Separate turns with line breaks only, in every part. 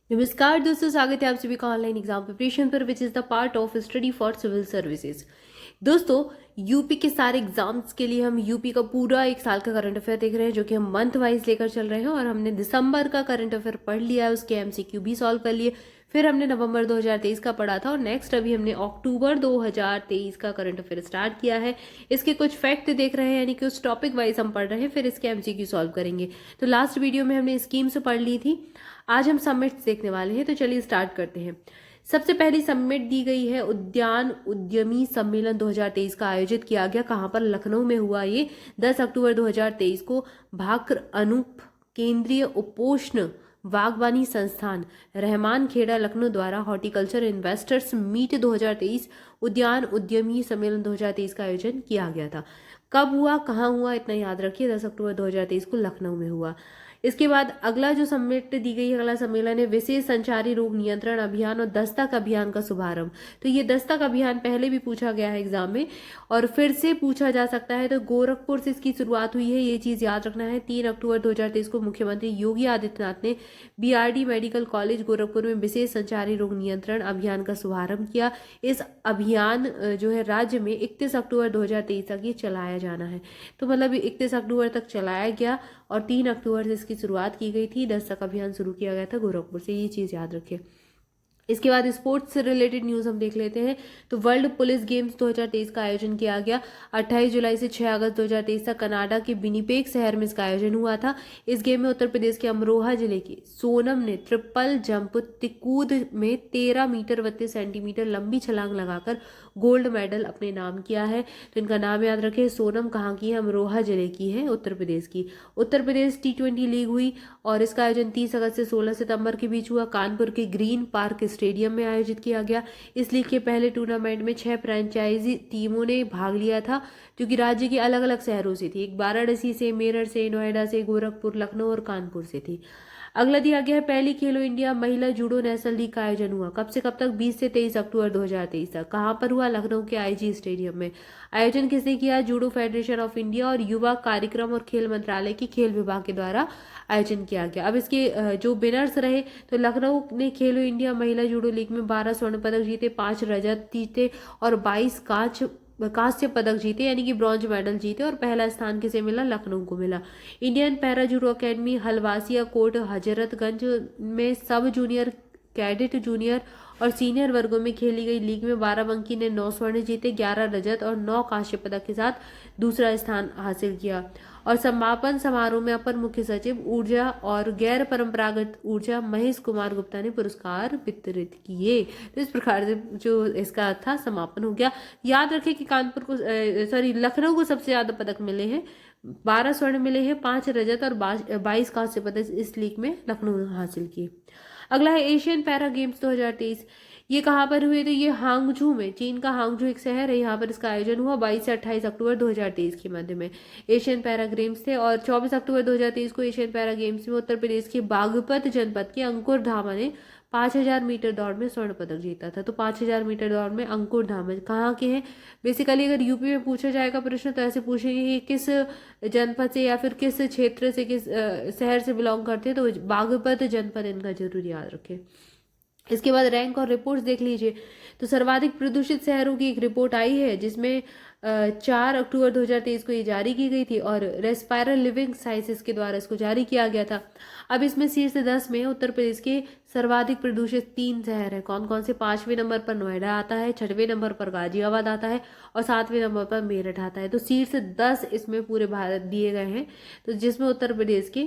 नमस्कार दोस्तों, स्वागत है आप सभी का ऑनलाइन एग्जाम प्रिपरेशन पर which is the part of study for civil services. दोस्तों, यूपी के सारे एग्जाम्स के लिए हम यूपी का पूरा एक साल का करंट अफेयर देख रहे हैं, जो कि हम मंथ वाइज लेकर चल रहे हैं। और हमने दिसंबर का करंट अफेयर पढ़ लिया है, उसके एमसीक्यू भी सॉल्व कर लिए। फिर हमने नवंबर 2023 का पढ़ा था और नेक्स्ट अभी हमने अक्टूबर 2023 का करंट अफेयर स्टार्ट किया है। इसके कुछ फैक्ट देख रहे हैं, यानी कि उस टॉपिक वाइज हम पढ़ रहे हैं, फिर इसके एमसीक्यू सॉल्व करेंगे। तो लास्ट वीडियो में हमने स्कीम्स पढ़ ली थी, आज हम समिट्स देखने वाले हैं। तो चलिए स्टार्ट करते हैं। सबसे पहली समिट दी गई है उद्यान उद्यमी सम्मेलन 2023 का आयोजित किया गया। कहाँ पर? लखनऊ में हुआ ये 10 अक्टूबर 2023 को। भाक्र अनूप केंद्रीय उपोष्ण बागवानी संस्थान रहमान खेड़ा लखनऊ द्वारा हॉर्टिकल्चर इन्वेस्टर्स मीट 2023 उद्यान उद्यमी सम्मेलन 2023 का आयोजन किया गया था। कब हुआ, कहाँ हुआ, इतना याद रखिए। 10 अक्टूबर 2023 को लखनऊ में हुआ। इसके बाद अगला जो समिट दी गई है, अगला सम्मेलन है विशेष संचारी रोग नियंत्रण अभियान और दस्तक अभियान का शुभारंभ। तो ये दस्तक अभियान पहले भी पूछा गया है एग्जाम में और फिर से पूछा जा सकता है। तो गोरखपुर से इसकी शुरुआत हुई है, ये चीज याद रखना है। 3 अक्टूबर 2023 को मुख्यमंत्री योगी आदित्यनाथ ने बीआरडी मेडिकल कॉलेज गोरखपुर में विशेष संचारी रोग नियंत्रण अभियान का शुभारंभ किया। इस अभियान जो है राज्य में 31 अक्टूबर 2023 तक ये चलाया जाना है। तो मतलब 31 अक्टूबर तक चलाया गया और 3 अक्टूबर से इसकी शुरुआत की गई थी। दस्तक अभियान शुरू किया गया था गोरखपुर से, ये चीज़ याद रखें। इसके बाद स्पोर्ट्स से रिलेटेड न्यूज़ हम देख लेते हैं। तो वर्ल्ड पुलिस गेम्स 2023 का आयोजन किया गया। 28 जुलाई से 6 अगस्त 2023 तक कनाडा के विनिपेग शहर में इसका आयोजन हुआ था। इस गेम में उत्तर प्रदेश के अमरोहा जिले की सोनम ने ट्रिपल जंप कूद में 13 मीटर 32 सेंटीमीटर लंबी छलांग लगाकर गोल्ड मेडल अपने नाम किया है। तो इनका नाम याद रखें। सोनम कहाँ की है? अमरोहा जिले की है, उत्तर प्रदेश की। उत्तर प्रदेश T20 लीग हुई और इसका आयोजन 30 अगस्त से 16 सितंबर के बीच हुआ। कानपुर के ग्रीन पार्क स्टेडियम में आयोजित किया गया। इस लीग के पहले टूर्नामेंट में 6 फ्रेंचाइजी टीमों ने भाग लिया था, जो कि राज्य के अलग अलग शहरों से थी। एक वाराणसी से, मेरठ से, नोएडा से, गोरखपुर, लखनऊ और कानपुर से थी। अगला दिया गया है पहली खेलो इंडिया महिला जूडो नेशनल लीग का आयोजन हुआ। कब से कब तक? 20 से 23 अक्टूबर 2023 तक। कहाँ पर हुआ? लखनऊ के आईजी स्टेडियम में। आयोजन किसने किया? जूडो फेडरेशन ऑफ इंडिया और युवा कार्यक्रम और खेल मंत्रालय की खेल विभाग के द्वारा आयोजन किया गया। अब इसके जो विनर्स रहे, तो लखनऊ ने खेलो इंडिया महिला जूडो लीग में 12 स्वर्ण पदक जीते, 5 रजत जीते और 22 कांस्य पदक जीते, यानी कि ब्रॉन्ज मेडल जीते। और पहला स्थान किसे मिला? लखनऊ को मिला। Indian para judo academy Halwasiya court Hazratganj में सब जूनियर, कैडेट जूनियर और सीनियर वर्गों में खेली गई लीग में बाराबंकी ने 9 स्वर्ण जीते, 11 रजत और 9 कांस्य पदक के साथ दूसरा स्थान हासिल किया। और समापन समारोह में अपर मुख्य सचिव ऊर्जा और गैर परंपरागत ऊर्जा महेश कुमार गुप्ता ने पुरस्कार वितरित किए। तो इस प्रकार से जो इसका था समापन हो गया। याद रखें कि कानपुर को लखनऊ को सबसे ज्यादा पदक मिले हैं, 12 स्वर्ण मिले हैं, 5 रजत और 22 कांस्य पदक इस लीग में लखनऊ ने हासिल किए। अगला है एशियन पैरा गेम्स 2023। ये कहाँ पर हुए? तो ये हांगझू में, चीन का हांगझू एक शहर है, यहाँ पर इसका आयोजन हुआ 22 से 28 अक्टूबर 2023 के मध्य में। एशियन पैरा गेम्स थे और 24 अक्टूबर 2023 को एशियन पैरा गेम्स में उत्तर प्रदेश के बागपत जनपद के अंकुर धामा ने 5000 मीटर दौड़ में स्वर्ण पदक जीता था। तो 5000 मीटर दौड़ में अंकुर धामा कहाँ के हैं? बेसिकली अगर यूपी में पूछा जाएगा प्रश्न, तो ऐसे पूछेंगे कि किस जनपद से या फिर किस क्षेत्र से, किस शहर से बिलोंग करते हैं, तो बागपत जनपद इनका जरूर याद रखें। इसके बाद रैंक और रिपोर्ट्स देख लीजिए। तो सर्वाधिक प्रदूषित शहरों की एक रिपोर्ट आई है, जिसमें 4 अक्टूबर 2023 को ये जारी की गई थी और रेस्पायरल लिविंग साइंसेस के द्वारा इसको जारी किया गया था। अब इसमें शीर्ष 10 में उत्तर प्रदेश के सर्वाधिक प्रदूषित 3 शहर है। कौन कौन से? 5वें नंबर पर नोएडा आता है, 6वें नंबर पर गाजियाबाद आता है और 7वें नंबर पर मेरठ आता है। तो शीर्ष 10 इसमें पूरे भारत दिए गए हैं, तो जिसमें उत्तर प्रदेश के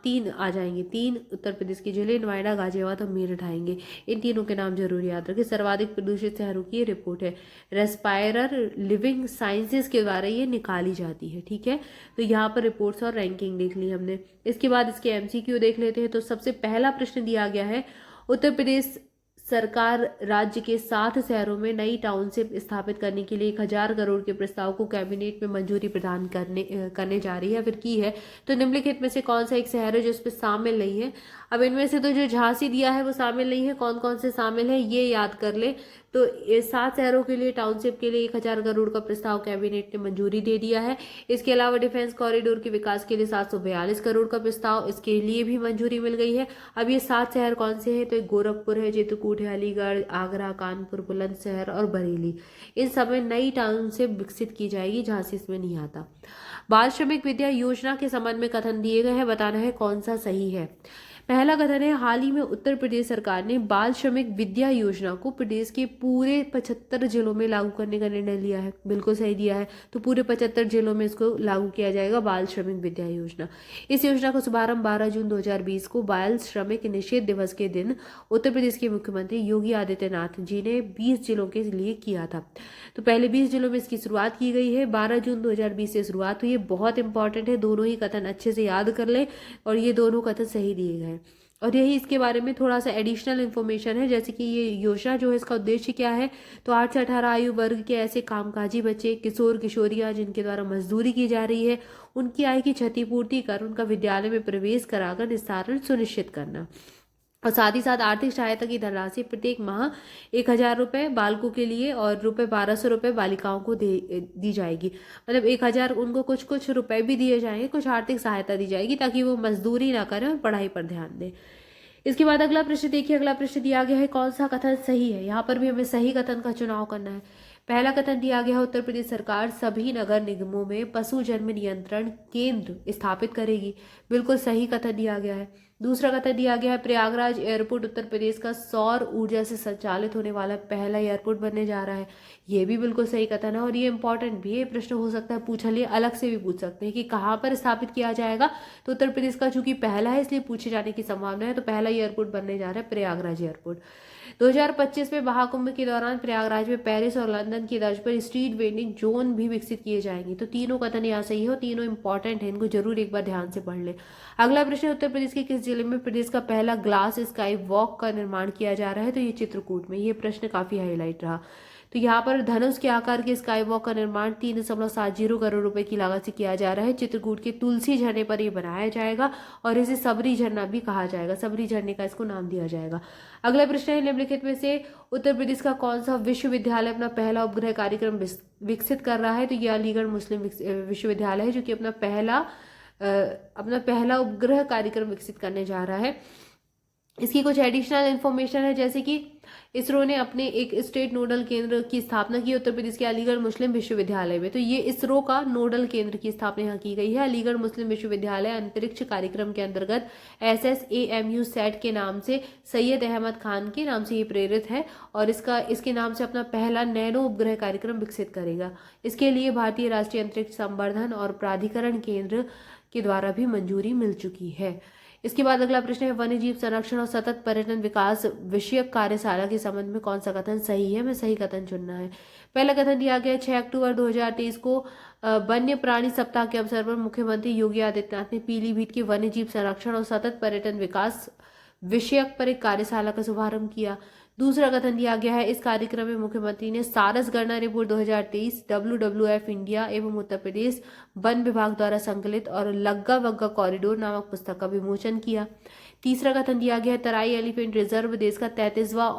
3 आ जाएंगे। 3 उत्तर प्रदेश के जिले नोएडा, गाजियाबाद और मेरठ आएंगे। इन तीनों के नाम जरूर याद रखें। सर्वाधिक प्रदूषित शहरों की रिपोर्ट है, रेस्पायरल लिविंग साइंसेस के द्वारा ये निकाली जाती है। ठीक है, तो यहाँ पर रिपोर्ट्स और रैंकिंग देख ली हमने। इसके बाद इसके एमसीक्यू देख लेते हैं। तो सबसे पहला प्रश्न दिया गया है, उत्तर प्रदेश सरकार राज्य के 7 शहरों में नई टाउनशिप स्थापित करने के लिए 1000 करोड़ के प्रस्ताव को कैबिनेट में मंजूरी प्रदान करने जा रही है, फिर की है। तो निम्नलिखित में से कौन सा एक शहर है जो इस पर शामिल नहीं है? अब इनमें से तो जो झांसी दिया है वो शामिल नहीं है, कौन कौन से शामिल है ये याद कर ले। तो ये 7 शहरों के लिए टाउनशिप के लिए 1000 करोड़ का प्रस्ताव कैबिनेट ने मंजूरी दे दिया है। इसके अलावा डिफेंस कॉरिडोर के विकास के लिए 742 करोड़ का प्रस्ताव, इसके लिए भी मंजूरी मिल गई है। अब ये 7 शहर कौन से हैं? तो एक गोरखपुर है, चित्रकूट है, अलीगढ़, आगरा, कानपुर, बुलंदशहर और बरेली। इन सब में नई टाउनशिप विकसित की जाएगी, झांसी इसमें नहीं आता। बाल श्रमिक विद्या योजना के संबंध में कथन दिए गए हैं, बताना है कौन सा सही है। पहला कथन है, हाल ही में उत्तर प्रदेश सरकार ने बाल श्रमिक विद्या योजना को प्रदेश के पूरे 75 जिलों में लागू करने का निर्णय लिया है। बिल्कुल सही दिया है। तो पूरे 75 जिलों में इसको लागू किया जाएगा, बाल श्रमिक विद्या योजना। इस योजना का शुभारंभ 12 जून 2020 को बाल श्रमिक निषेध दिवस के दिन उत्तर प्रदेश के मुख्यमंत्री योगी आदित्यनाथ जी ने 20 जिलों के लिए किया था। तो पहले 20 जिलों में इसकी शुरुआत की गई है। 12 जून 2020 से शुरुआत हुई है। बहुत इंपॉर्टेंट है, दोनों ही कथन अच्छे से याद कर लें और ये दोनों कथन सही दिए गए। और यही इसके बारे में थोड़ा सा एडिशनल इन्फॉर्मेशन है, जैसे कि ये योजना जो है इसका उद्देश्य क्या है। तो 8 से 18 आयु वर्ग के ऐसे कामकाजी बच्चे, किशोर किशोरियां जिनके द्वारा मजदूरी की जा रही है, उनकी आय की क्षतिपूर्ति कर उनका विद्यालय में प्रवेश कराकर निस्तारण सुनिश्चित करना। और साथ ही साथ आर्थिक सहायता की धनराशि प्रत्येक माह 1000 रुपये बालकों के लिए और ₹1200 बालिकाओं को दी जाएगी। मतलब 1000 उनको कुछ कुछ रुपए भी दिए जाएंगे, कुछ आर्थिक सहायता दी जाएगी ताकि वो मजदूरी ना करें और पढ़ाई पर ध्यान दें। इसके बाद अगला प्रश्न देखिए, अगला प्रश्न दिया गया है कौन सा कथन सही है। यहाँ पर भी हमें सही कथन का चुनाव करना है। पहला कथन दिया गया है, उत्तर प्रदेश सरकार सभी नगर निगमों में पशु जन्म नियंत्रण केंद्र स्थापित करेगी। बिल्कुल सही कथन दिया गया है। दूसरा कथन दिया गया है, प्रयागराज एयरपोर्ट उत्तर प्रदेश का सौर ऊर्जा से संचालित होने वाला पहला एयरपोर्ट बनने जा रहा है। ये भी बिल्कुल सही कथन है और ये इंपॉर्टेंट भी है। प्रश्न हो सकता है पूछा लिए अलग से भी पूछ सकते हैं कि कहाँ पर स्थापित किया जाएगा। तो उत्तर प्रदेश का चूंकि पहला है इसलिए पूछे जाने की संभावना है। तो पहला एयरपोर्ट बनने जा रहा है प्रयागराज एयरपोर्ट। 2025 में महाकुंभ के दौरान प्रयागराज में पेरिस और लंदन की तर्ज पर स्ट्रीट वेंडिंग जोन भी विकसित किए जाएंगे। तो तीनों कथन यहाँ सही है और तीनों इंपॉर्टेंट है, इनको जरूर एक बार ध्यान से पढ़ ले। अगला प्रश्न, उत्तर प्रदेश के किस जिले में प्रदेश का पहला ग्लास स्काई वॉक का निर्माण किया जा रहा है। तो ये चित्रकूट में। ये प्रश्न काफी हाईलाइट रहा। तो यहाँ पर धनुष के आकार के स्काई वॉक का निर्माण 3.70 करोड़ रुपए की लागत से किया जा रहा है। चित्रकूट के तुलसी झरने पर यह बनाया जाएगा और इसे सबरी झरना भी कहा जाएगा। सबरी झरने का इसको नाम दिया जाएगा। अगला प्रश्न है, निम्नलिखित में से उत्तर प्रदेश का कौन सा विश्वविद्यालय अपना पहला उपग्रह कार्यक्रम विकसित कर रहा है। तो यह अलीगढ़ मुस्लिम विश्वविद्यालय है जो कि अपना पहला उपग्रह कार्यक्रम विकसित करने जा रहा है। इसकी कुछ एडिशनल इन्फॉर्मेशन है, जैसे कि इसरो ने अपने एक स्टेट नोडल केंद्र की स्थापना की उत्तर प्रदेश के अलीगढ़ मुस्लिम विश्वविद्यालय में। तो ये इसरो का नोडल केंद्र की स्थापना यहाँ की गई है। अलीगढ़ मुस्लिम विश्वविद्यालय अंतरिक्ष कार्यक्रम के अंतर्गत SSAMU सेट के नाम से सैयद अहमद खान के नाम से ये प्रेरित है और इसके नाम से अपना पहला नैनो उपग्रह कार्यक्रम विकसित करेगा। इसके लिए भारतीय राष्ट्रीय अंतरिक्ष संवर्धन और प्राधिकरण केंद्र के द्वारा भी मंजूरी मिल चुकी है। इसके बाद अगला प्रश्न है, वन्यजीव संरक्षण और सतत पर्यटन विकास विषयक कार्यशाला के संबंध में कौन सा कथन सही है। हमें सही कथन चुनना है। पहला कथन दिया गया है, 6 अक्टूबर 2023 को वन्य प्राणी सप्ताह के अवसर पर मुख्यमंत्री योगी आदित्यनाथ ने पीलीभीत के वन्यजीव संरक्षण और सतत पर्यटन विकास विषयक पर एक कार्यशाला का शुभारंभ किया। दूसरा कथन दिया गया है, इस कार्यक्रम में मुख्यमंत्री ने सारस गणना रिपोर्ट 2023 WWF इंडिया एवं उत्तर प्रदेश वन विभाग द्वारा संकलित और लग्गा वग्गा कॉरिडोर नामक पुस्तक का विमोचन किया। तीसरा कथन दिया गया है, तराई एलिफेंट रिजर्व देश का 33वां,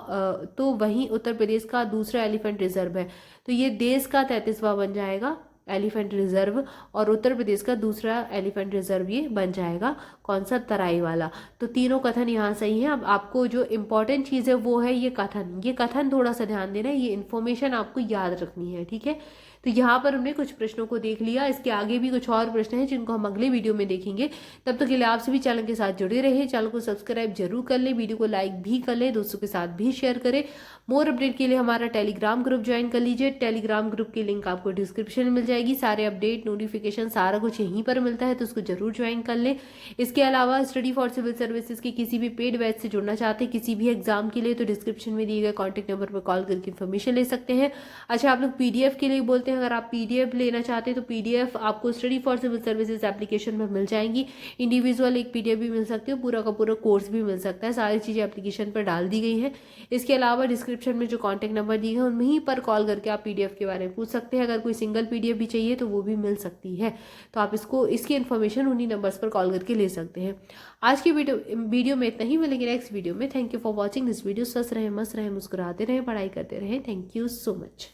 तो वहीं उत्तर प्रदेश का दूसरा एलिफेंट रिजर्व है। तो ये देश का 33वां बन जाएगा एलिफेंट रिजर्व और उत्तर प्रदेश का दूसरा एलिफेंट रिजर्व ये बन जाएगा। कौन सा? तराई वाला। तो तीनों कथन यहाँ सही है। अब आपको जो इम्पोर्टेंट चीज़ है वो है ये कथन थोड़ा सा ध्यान देना है, ये इन्फॉर्मेशन आपको याद रखनी है, ठीक है। तो यहाँ पर हमने कुछ प्रश्नों को देख लिया। इसके आगे भी कुछ और प्रश्न हैं जिनको हम अगले वीडियो में देखेंगे। तब तक के लिए आप सभी चैनल के साथ जुड़े रहे, चैनल को सब्सक्राइब जरूर कर ले, वीडियो को लाइक भी कर ले, दोस्तों के साथ भी शेयर करें। मोर अपडेट के लिए हमारा टेलीग्राम ग्रुप ज्वाइन कर लीजिए। टेलीग्राम ग्रुप की लिंक आपको डिस्क्रिप्शन में मिल जाएगी। सारे अपडेट, नोटिफिकेशन, सारा कुछ यहीं पर मिलता है, तो उसको जरूर ज्वाइन कर ले। इसके अलावा स्टडी फॉर सिविल सर्विसेज के किसी भी पेड बैच से जुड़ना चाहते हैं किसी भी एग्जाम के लिए, तो डिस्क्रिप्शन में दिए गए कॉन्टैक्ट नंबर पर कॉल करके इन्फॉर्मेशन ले सकते हैं। अच्छा, आप लोग PDF के लिए बोलते सकते हैं। अगर आप PDF लेना चाहते हैं तो PDF आपको study for civil services application में मिल जाएंगी। इंडिविजुअल एक PDF भी मिल सकती है, पूरा का पूरा कोर्स भी मिल सकता है। सारी चीज़ें एप्लीकेशन पर डाल दी गई हैं। इसके अलावा डिस्क्रिप्शन में जो कॉन्टैक्ट नंबर दिए हैं उन्हीं पर कॉल करके आप PDF के बारे में पूछ सकते हैं। अगर कोई सिंगल PDF भी चाहिए तो वो भी मिल सकती है, तो आप इसकी इन्फॉर्मेशन उन्हीं नंबर्स पर कॉल करके ले सकते हैं। आज की वीडियो में इतना ही, मिलेंगे नेक्स्ट वीडियो में। Thank you for watching this video. स्वस्थ रहें, मस्त रहें, मुस्कुराते रहें, पढ़ाई करते रहें। Thank you so much.